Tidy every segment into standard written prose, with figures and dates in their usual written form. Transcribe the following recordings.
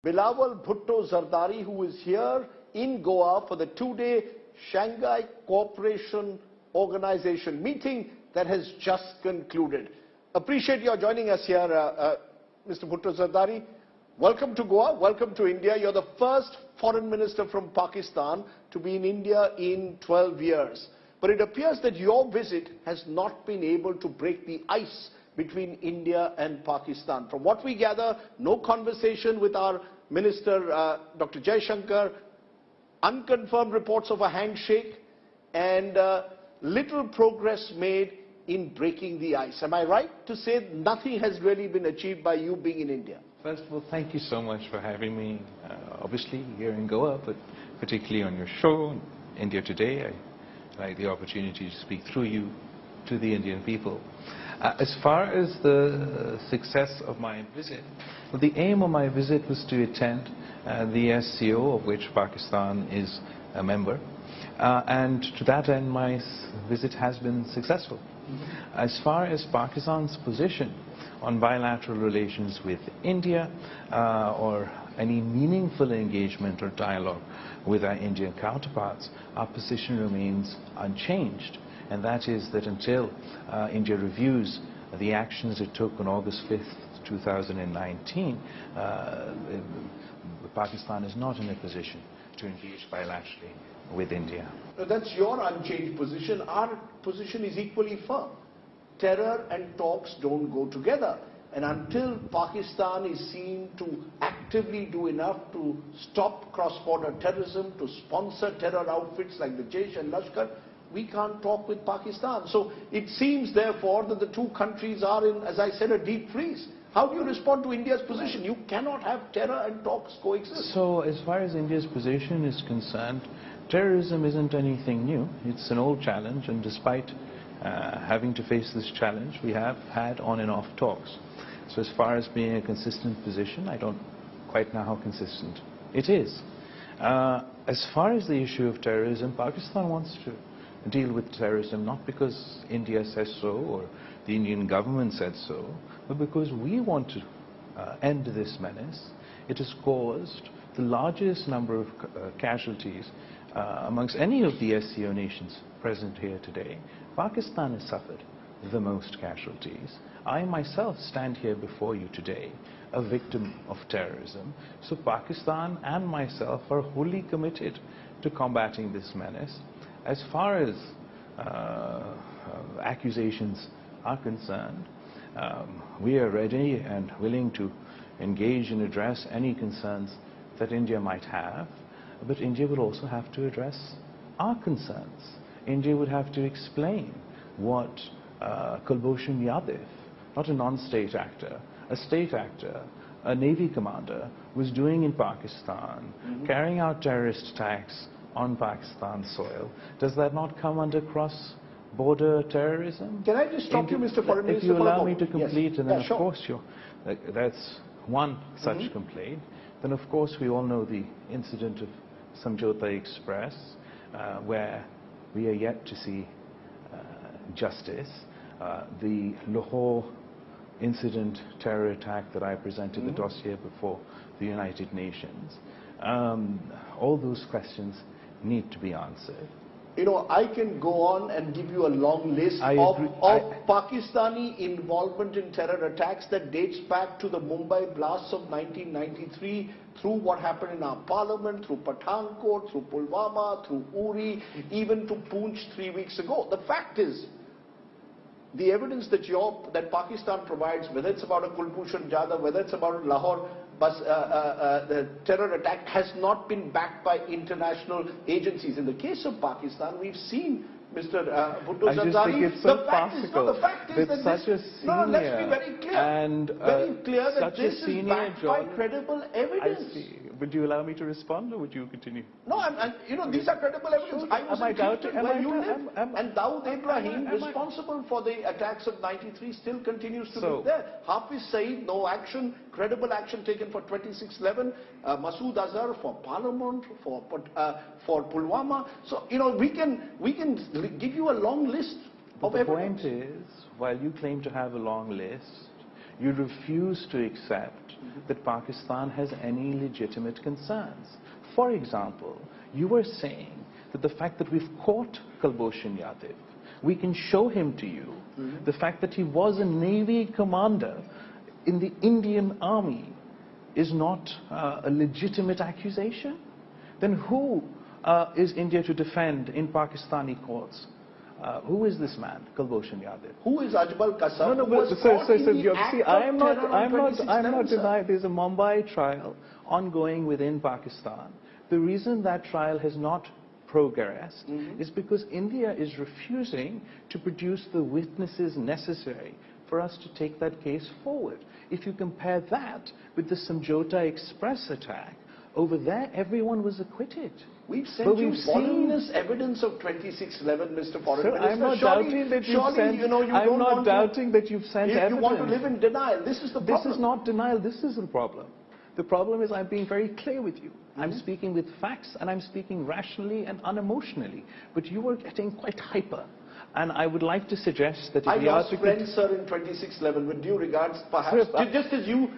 Bilawal Bhutto Zardari, who is here in Goa for the two-day Shanghai Cooperation Organization meeting that has just concluded. Appreciate your joining us here, Mr. Bhutto Zardari. Welcome to Goa, welcome to India. You're the first foreign minister from Pakistan to be in India in 12 years. But it appears that your visit has not been able to break the ice between India and Pakistan. From what we gather, no conversation with our Minister Dr. Jaishankar, unconfirmed reports of a handshake, and little progress made in breaking the ice. Am I right to say nothing has really been achieved by you being in India? First of all, thank you so much for having me, obviously here in Goa, but particularly on your show, India Today. I like the opportunity to speak through you to the Indian people. As far as the success of my visit, well, the aim of my visit was to attend the SCO, of which Pakistan is a member, and to that end my visit has been successful. As far as Pakistan's position on bilateral relations with India or any meaningful engagement or dialogue with our Indian counterparts, our position remains unchanged. And that is that until India reviews the actions it took on August 5th, 2019, Pakistan is not in a position to engage bilaterally with India. That's your unchanged position. Our position is equally firm. Terror and talks don't go together. And until Pakistan is seen to actively do enough to stop cross-border terrorism, to sponsor terror outfits like the Jaish and Lashkar, we can't talk with Pakistan. So it seems, therefore, that the two countries are in, as I said, a deep freeze. How do you respond to India's position? You cannot have terror and talks coexist. So as far as India's position is concerned, terrorism isn't anything new. It's an old challenge, and despite having to face this challenge, we have had on and off talks. So as far as being a consistent position, I don't quite know how consistent it is. As far as the issue of terrorism, Pakistan wants to deal with terrorism not because India says so or the Indian government said so, but because we want to end this menace. It has caused the largest number of casualties amongst any of the SCO nations present here today. Pakistan has suffered the most casualties. I myself stand here before you today, a victim of terrorism. So Pakistan and myself are wholly committed to combating this menace. As far as accusations are concerned, we are ready and willing to engage and address any concerns that India might have, but India would also have to address our concerns. India would have to explain what Kulbhushan Yadav, not a non-state actor, a state actor, a Navy commander, was doing in Pakistan, carrying out terrorist attacks on Pakistan soil. Does that not come under cross-border terrorism? Can I just stop you, Mr. Foreign Minister? If you allow me to complete, yes. And then of course that's one such complaint. Then of course we all know the incident of Samjhauta Express, where we are yet to see justice. The Lahore incident, terror attack that I presented the dossier before the United Nations. All those questions need to be answered. You know, I can go on and give you a long list of Pakistani involvement in terror attacks that dates back to the Mumbai blasts of 1993, through what happened in our parliament, through Pathankot, through Pulwama, through Uri, even to Poonch 3 weeks ago. The fact is, the evidence that Pakistan provides, whether it's about a Kulbhushan Yadav, whether it's about a Lahore the terror attack, has not been backed by international agencies. In the case of Pakistan, we've seen Mr. Bhutto Zardari. It's so farcical. The fact is that such a senior, let's be very clear. And that this is backed by credible evidence. I see. Would you allow me to respond, or would you continue? No, you know, these are credible evidence. I was in Houston where you live, and Dawood Ibrahim, responsible for the attacks of '93, still continues to live there. Hafiz Saeed, no action, credible action taken for 2611. Masood Azhar for Parliament, for Pulwama. So, you know, we can give you a long list of evidence. The point is, while you claim to have a long list, you refuse to accept that Pakistan has any legitimate concerns. For example, you were saying that the fact that we've caught Kulbhushan Yadav, we can show him to you. The fact that he was a Navy commander in the Indian Army is not a legitimate accusation. Then who is India to defend in Pakistani courts? Who is this man, Kulbhushan Yadav? Who is Ajmal Kasam? No, but sir, I'm not denying there's a Mumbai trial ongoing within Pakistan. The reason that trial has not progressed is because India is refusing to produce the witnesses necessary for us to take that case forward. If you compare that with the Samjhota Express attack, over there everyone was acquitted. We've sent you voluminous evidence of 2611, Mr. Foreign Minister. I'm not doubting that you've sent. I'm not doubting that you've sent evidence. You want to live in denial. This is the problem. This is not denial. This is the problem. The problem is I'm being very clear with you. I'm speaking with facts and I'm speaking rationally and unemotionally. But you were getting quite hyper. And I would like to suggest that if I lost friends, sir, in 2611, with due regards, perhaps. Just as you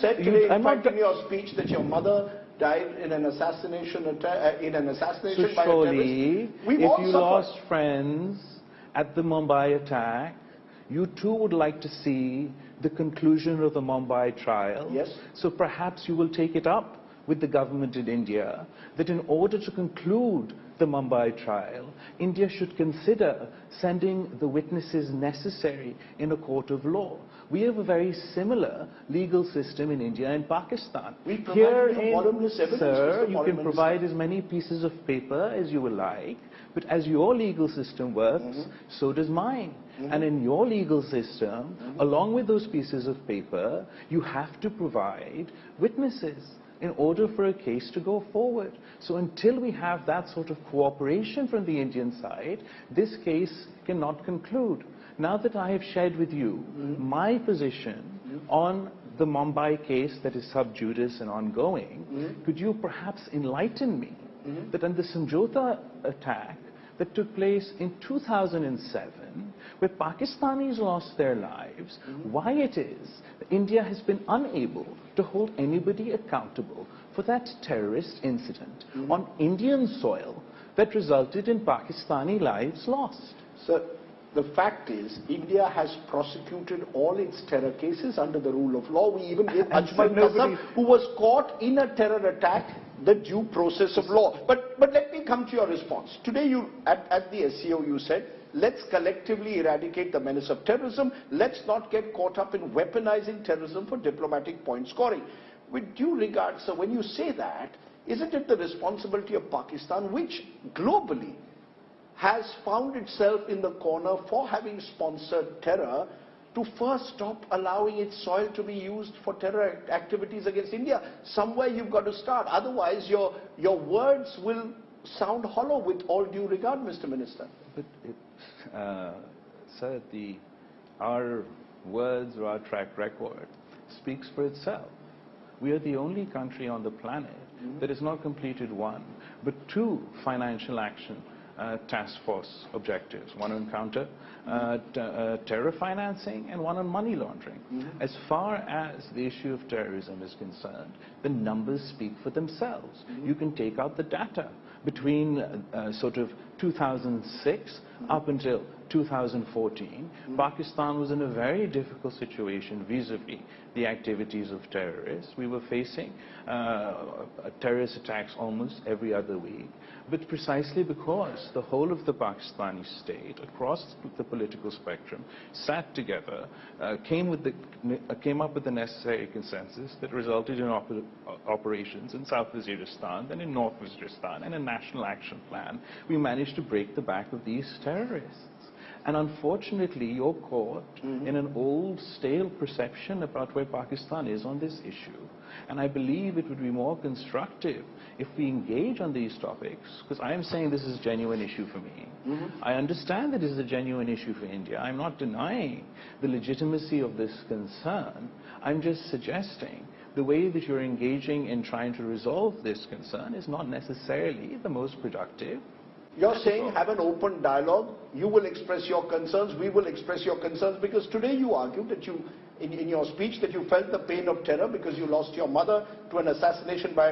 said today, in your speech, that your mother died in an assassination by a terrorist. Surely, if you lost friends at the Mumbai attack, you too would like to see the conclusion of the Mumbai trial. Yes. So perhaps you will take it up with the government in India that in order to conclude the Mumbai trial, India should consider sending the witnesses necessary in a court of law. We have a very similar legal system in India and Pakistan. Here in voluminous evidence, sir, you can provide as many pieces of paper as you will like, but as your legal system works, so does mine. And in your legal system, along with those pieces of paper, you have to provide witnesses in order for a case to go forward. So until we have that sort of cooperation from the Indian side, this case cannot conclude. Now that I have shared with you my position on the Mumbai case that is sub judice and ongoing, could you perhaps enlighten me that on the Samjhota attack that took place in 2007, where Pakistanis lost their lives, why it is that India has been unable to hold anybody accountable for that terrorist incident on Indian soil that resulted in Pakistani lives lost? Sir, the fact is, India has prosecuted all its terror cases under the rule of law. We even gave Ajmal Kasam, who was caught in a terror attack, the due process of law. But let me come to your response. Today, at the SCO, you said, let's collectively eradicate the menace of terrorism. Let's not get caught up in weaponizing terrorism for diplomatic point scoring. With due regard, sir, when you say that, isn't it the responsibility of Pakistan, which globally has found itself in the corner for having sponsored terror, to first stop allowing its soil to be used for terror activities against India? Somewhere you've got to start. Otherwise, your words will sound hollow, with all due regard, Mr. Minister. But, sir, our words or our track record speaks for itself. We are the only country on the planet that has not completed one, but two financial action task force objectives, one on counter terror financing and one on money laundering. As far as the issue of terrorism is concerned, the numbers speak for themselves. You can take out the data between sort of 2006 up until 2014, Pakistan was in a very difficult situation vis-a-vis the activities of terrorists. We were facing terrorist attacks almost every other week. But precisely because the whole of the Pakistani state, across the political spectrum, sat together, came up with the necessary consensus that resulted in operations in South Waziristan and in North Waziristan and a national action plan, we managed to break the back of these terrorists. And unfortunately, you're caught in an old, stale perception about where Pakistan is on this issue. And I believe it would be more constructive if we engage on these topics, because I am saying this is a genuine issue for me. I understand that this is a genuine issue for India. I'm not denying the legitimacy of this concern. I'm just suggesting the way that you're engaging in trying to resolve this concern is not necessarily the most productive. You're saying have an open dialogue, you will express your concerns, we will express your concerns, because today you argued that you in your speech that you felt the pain of terror because you lost your mother to an assassination by